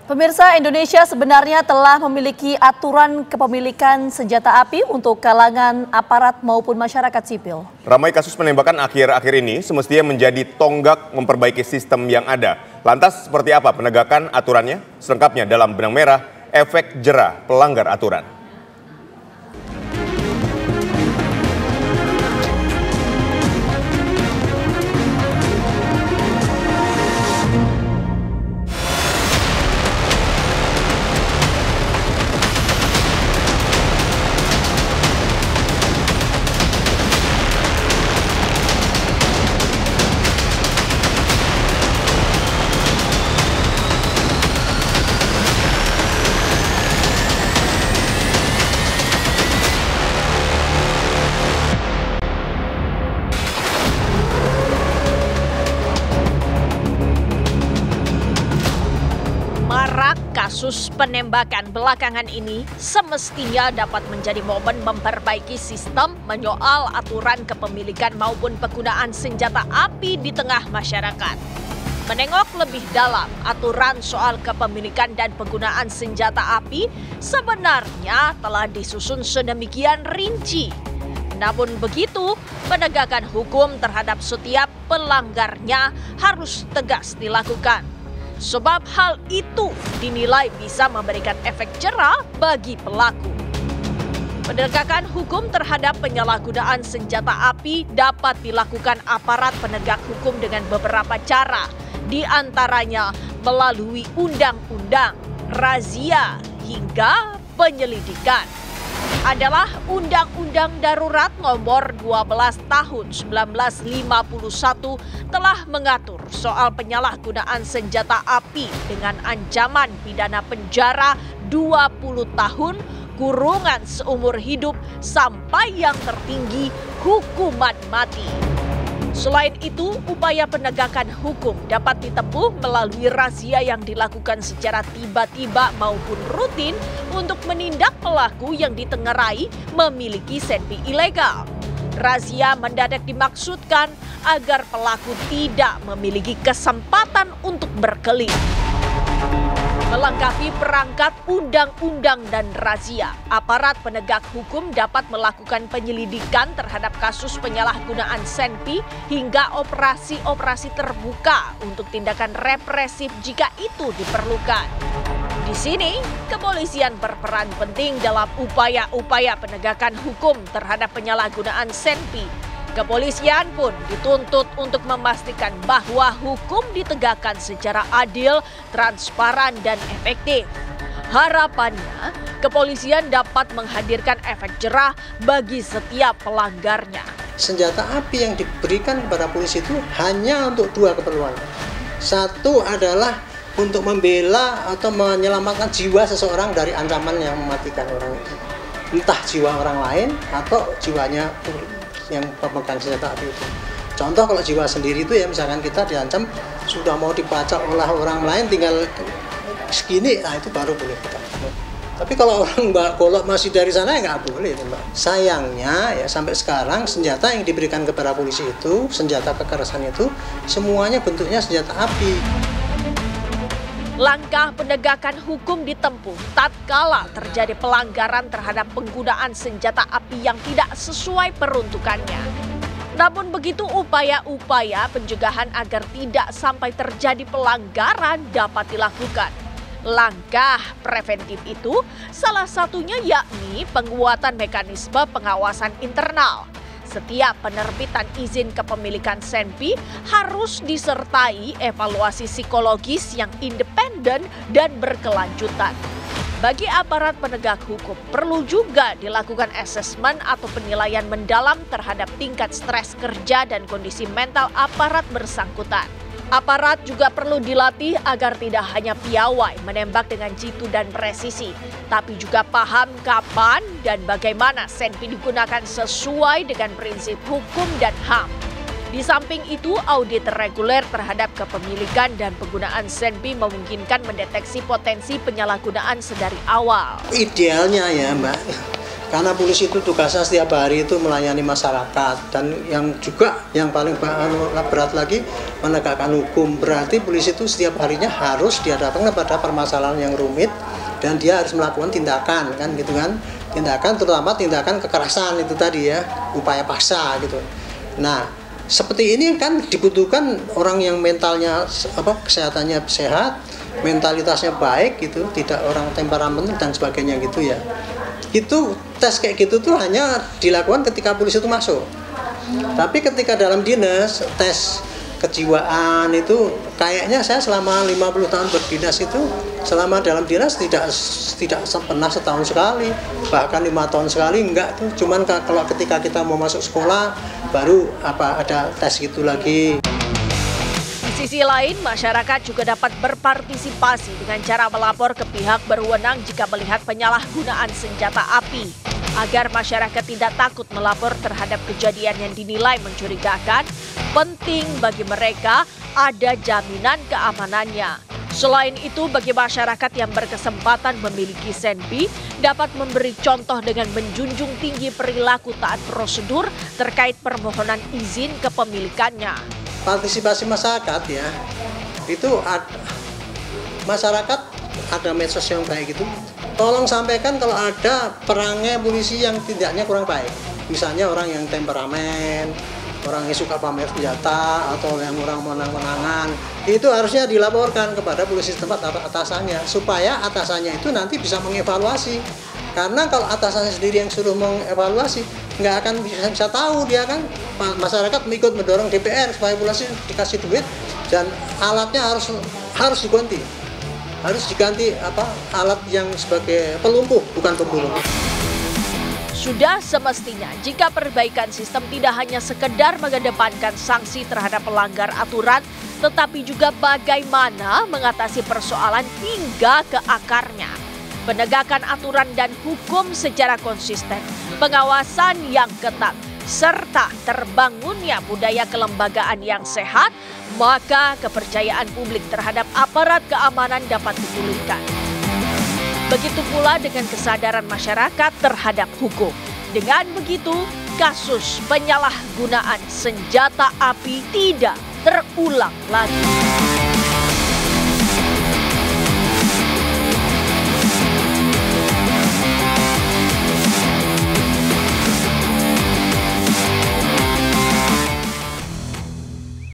Pemirsa, Indonesia sebenarnya telah memiliki aturan kepemilikan senjata api untuk kalangan aparat maupun masyarakat sipil. Ramai kasus penembakan akhir-akhir ini semestinya menjadi tonggak memperbaiki sistem yang ada. Lantas seperti apa penegakan aturannya? Selengkapnya dalam Benang Merah, efek jera pelanggar aturan. Kasus penembakan belakangan ini semestinya dapat menjadi momen memperbaiki sistem menyoal aturan kepemilikan maupun penggunaan senjata api di tengah masyarakat. Menengok lebih dalam aturan soal kepemilikan dan penggunaan senjata api sebenarnya telah disusun sedemikian rinci. Namun begitu, penegakan hukum terhadap setiap pelanggarnya harus tegas dilakukan. Sebab hal itu dinilai bisa memberikan efek jera bagi pelaku. Penegakan hukum terhadap penyalahgunaan senjata api dapat dilakukan aparat penegak hukum dengan beberapa cara, di antaranya melalui undang-undang, razia, hingga penyelidikan. Adalah Undang-Undang Darurat Nomor 12 Tahun 1951 telah mengatur soal penyalahgunaan senjata api dengan ancaman pidana penjara 20 tahun, kurungan seumur hidup sampai yang tertinggi hukuman mati. Selain itu, upaya penegakan hukum dapat ditempuh melalui razia yang dilakukan secara tiba-tiba maupun rutin untuk menindak pelaku yang ditengarai memiliki senpi ilegal. Razia mendadak dimaksudkan agar pelaku tidak memiliki kesempatan untuk berkelit. Melengkapi perangkat undang-undang dan razia, aparat penegak hukum dapat melakukan penyelidikan terhadap kasus penyalahgunaan senpi hingga operasi-operasi terbuka untuk tindakan represif jika itu diperlukan. Di sini, kepolisian berperan penting dalam upaya-upaya penegakan hukum terhadap penyalahgunaan senpi. Kepolisian pun dituntut untuk memastikan bahwa hukum ditegakkan secara adil, transparan, dan efektif. Harapannya, kepolisian dapat menghadirkan efek jera bagi setiap pelanggarnya. Senjata api yang diberikan kepada polisi itu hanya untuk dua keperluan. Satu adalah untuk membela atau menyelamatkan jiwa seseorang dari ancaman yang mematikan orang itu. Entah jiwa orang lain atau jiwanya yang pemegang senjata api itu. Contoh kalau jiwa sendiri itu ya misalkan kita diancam sudah mau dibacok oleh orang lain tinggal segini, nah itu baru boleh kita. Tapi kalau orang Mbak Golok masih dari sana ya nggak boleh Mbak. Sayangnya ya sampai sekarang senjata yang diberikan kepada polisi itu, senjata kekerasan itu semuanya bentuknya senjata api. Langkah penegakan hukum ditempuh tatkala terjadi pelanggaran terhadap penggunaan senjata api yang tidak sesuai peruntukannya. Namun begitu upaya-upaya pencegahan agar tidak sampai terjadi pelanggaran dapat dilakukan. Langkah preventif itu salah satunya yakni penguatan mekanisme pengawasan internal. Setiap penerbitan izin kepemilikan senpi harus disertai evaluasi psikologis yang independen dan berkelanjutan. Bagi aparat penegak hukum, perlu juga dilakukan asesmen atau penilaian mendalam terhadap tingkat stres kerja dan kondisi mental aparat bersangkutan. Aparat juga perlu dilatih agar tidak hanya piawai menembak dengan jitu dan presisi, tapi juga paham kapan dan bagaimana senpi digunakan sesuai dengan prinsip hukum dan HAM. Di samping itu, audit reguler terhadap kepemilikan dan penggunaan senpi memungkinkan mendeteksi potensi penyalahgunaan sedari awal. Idealnya ya Mbak, Karena polisi itu tugasnya setiap hari itu melayani masyarakat, dan yang paling berat lagi menegakkan hukum. Berarti polisi itu setiap harinya harus dihadapkan kepada permasalahan yang rumit dan dia harus melakukan tindakan, kan gitu kan. Tindakan, terutama tindakan kekerasan itu tadi ya, upaya paksa gitu. Nah, seperti ini kan dibutuhkan orang yang mentalnya kesehatannya sehat, mentalitasnya baik gitu, tidak orang temperamen dan sebagainya gitu ya. Itu tes kayak gitu tuh hanya dilakukan ketika polisi itu masuk. Tapi ketika dalam dinas, tes kejiwaan itu kayaknya saya selama 50 tahun berdinas itu, selama dalam dinas tidak pernah setahun sekali, bahkan 5 tahun sekali enggak tuh. Cuman kalau ketika kita mau masuk sekolah baru ada tes gitu lagi. Di sisi lain, masyarakat juga dapat berpartisipasi dengan cara melapor ke pihak berwenang jika melihat penyalahgunaan senjata api. Agar masyarakat tidak takut melapor terhadap kejadian yang dinilai mencurigakan, penting bagi mereka ada jaminan keamanannya. Selain itu, bagi masyarakat yang berkesempatan memiliki senpi, dapat memberi contoh dengan menjunjung tinggi perilaku taat prosedur terkait permohonan izin kepemilikannya. Partisipasi masyarakat ya, itu masyarakat ada medsos yang kayak gitu. Tolong sampaikan kalau ada perangai polisi yang tidaknya kurang baik. Misalnya orang yang temperamen, orang yang suka pamer senjata, atau yang orang menang-menangan. Itu harusnya dilaporkan kepada polisi setempat atasannya, supaya atasannya itu nanti bisa mengevaluasi. Karena kalau atasannya sendiri yang suruh mengevaluasi, nggak akan bisa tahu dia kan. Masyarakat ikut mendorong DPR supaya polisi dikasih duit, dan alatnya harus diganti. Harus diganti alat yang sebagai pelumpuh, bukan pembunuh. Sudah semestinya jika perbaikan sistem tidak hanya sekedar mengedepankan sanksi terhadap pelanggar aturan, tetapi juga bagaimana mengatasi persoalan hingga ke akarnya. Penegakan aturan dan hukum secara konsisten, pengawasan yang ketat, serta terbangunnya budaya kelembagaan yang sehat, maka kepercayaan publik terhadap aparat keamanan dapat dipulihkan. Begitu pula dengan kesadaran masyarakat terhadap hukum. Dengan begitu, kasus penyalahgunaan senjata api tidak terulang lagi.